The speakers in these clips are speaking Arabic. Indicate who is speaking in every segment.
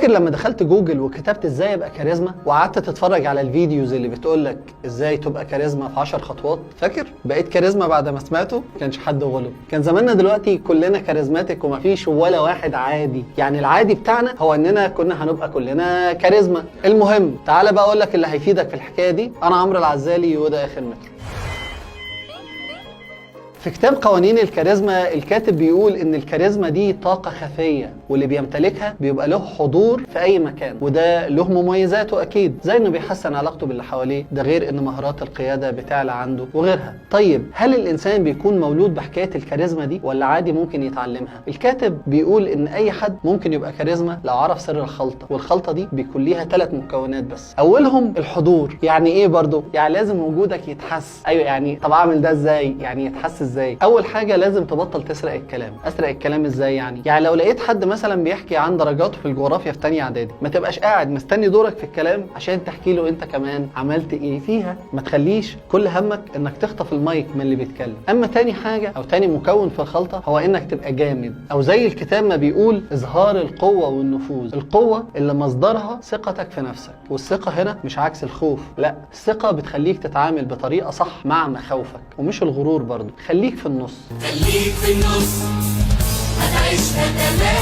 Speaker 1: فاكر لما دخلت جوجل وكتبت ازاي ابقى كاريزما وقعدت تتفرج على الفيديوز اللي بتقولك ازاي تبقى كاريزما في 10 خطوات؟ فاكر بقيت كاريزما بعد ما سمعته؟ كانش حد غلب. كان زماننا دلوقتي كلنا كاريزماتيك ومفيش ولا واحد عادي. يعني العادي بتاعنا هو اننا كنا هنبقى كلنا كاريزما. المهم تعالى بقى اقول لك اللي هيفيدك في الحكايه دي. انا عمرو العزالي وده اخر متر. في كتاب قوانين الكاريزما الكاتب بيقول ان الكاريزما دي طاقة خفية واللي بيمتلكها بيبقى له حضور في اي مكان، وده له مميزاته اكيد، زي انه بيحسن علاقته باللي حواليه، ده غير ان مهارات القيادة بتعلى عنده وغيرها. طيب هل الانسان بيكون مولود بحكاية الكاريزما دي ولا عادي ممكن يتعلمها؟ الكاتب بيقول ان اي حد ممكن يبقى كاريزما لو عرف سر الخلطة، والخلطة دي بيكون ليها 3 مكونات بس. اولهم الحضور. يعني ايه برضو؟ يعني لازم وجودك يتحس. ايوه يعني طب اعمل ده ازاي؟ يعني يتحس ازاي؟ اول حاجه لازم تبطل تسرق الكلام. اسرق الكلام ازاي يعني؟ يعني لو لقيت حد مثلا بيحكي عن درجاته في الجغرافيا في تانية اعدادي، ما تبقاش قاعد مستني دورك في الكلام عشان تحكي له انت كمان عملت ايه فيها. ما تخليش كل همك انك تخطف المايك من اللي بيتكلم. اما تاني حاجه او تاني مكون في الخلطه هو انك تبقى جامد، او زي الكتاب ما بيقول اظهار القوه والنفوذ. القوه اللي مصدرها ثقتك في نفسك، والثقه هنا مش عكس الخوف، لا، الثقه بتخليك تتعامل بطريقه صح مع مخاوفك، ومش الغرور برضو. خليك في النص.
Speaker 2: خليك في النص هتعيشها تمام.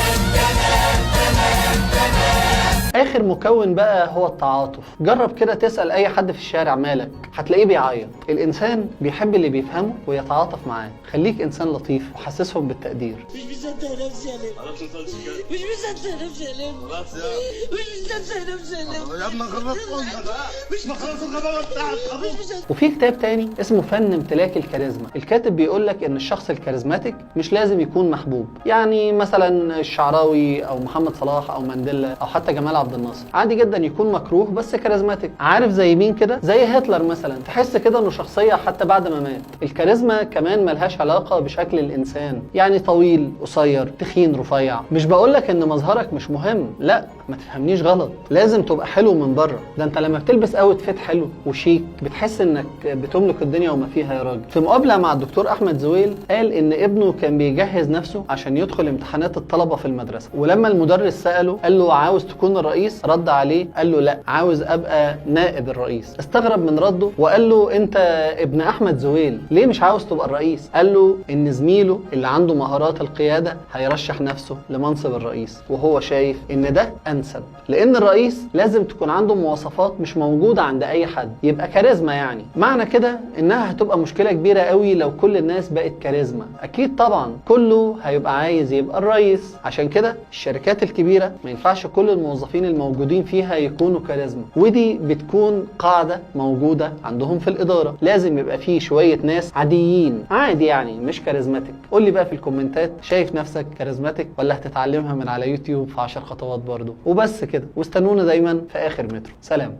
Speaker 1: اخر مكون بقى هو التعاطف. جرب كده تسأل اي حد في الشارع مالك، هتلاقيه بيعيط. الانسان بيحب اللي بيفهمه ويتعاطف معاه. خليك انسان لطيف وحسسهم بالتقدير.
Speaker 3: مش مصدق نفسي يا ليل. مش مصدق نفسي يا ليل. مش مصدق نفسي يا ليل.
Speaker 4: يا ابني مش مخلص الخبر بتاعك.
Speaker 1: وفي كتاب تاني اسمه فن امتلاك الكاريزما. الكاتب بيقول لك ان الشخص الكاريزماتيك مش لازم يكون محبوب. يعني مثلا الشعراوي او محمد صلاح او مانديلا او حتى جمال عبد الناصر عادي جدا يكون مكروه بس كاريزماتيك. عارف زي مين كده؟ زي هتلر مثلا. تحس كده انه شخصيه حتى بعد ما مات. الكاريزما كمان ملهاش علاقه بشكل الانسان، يعني طويل قصير تخين رفيع. مش بقولك ان مظهرك مش مهم، لا ما تفهمنيش غلط، لازم تبقى حلو من بره. ده انت لما بتلبس اوت فيت حلو وشيك بتحس انك بتملك الدنيا وما فيها يا راجل. في مقابله مع الدكتور احمد زويل قال ان ابنه كان بيجهز نفسه عشان يدخل امتحانات الطلبه في المدرسه، ولما المدرس ساله قال له عاوز تكون الرئيس؟ رد عليه قال له لا، عاوز ابقى نائب الرئيس. استغرب من رده وقال له انت ابن احمد زويل ليه مش عاوز تبقى الرئيس؟ قال له ان زميله اللي عنده مهارات القياده هيرشح نفسه لمنصب الرئيس، وهو شايف ان ده انسب، لان الرئيس لازم تكون عنده مواصفات مش موجوده عند اي حد، يبقى كاريزما. يعني معنى كده انها هتبقى مشكله كبيره قوي لو كل الناس بقت كاريزما. اكيد طبعا كله هيبقى عايز يبقى الرئيس. عشان كده الشركات الكبيره ما ينفعش كل الموظفين الموجودين فيها يكونوا كاريزما، ودي بتكون قاعده موجوده عندهم في الاداره. لازم يبقى فيه شويه ناس عاديين عادي يعني مش كاريزماتيك. قول لي بقى في الكومنتات شايف نفسك كاريزماتيك ولا هتتعلمها من على يوتيوب في 10 خطوات برضو؟ وبس كده، واستنونا دايما في اخر مترو. سلام.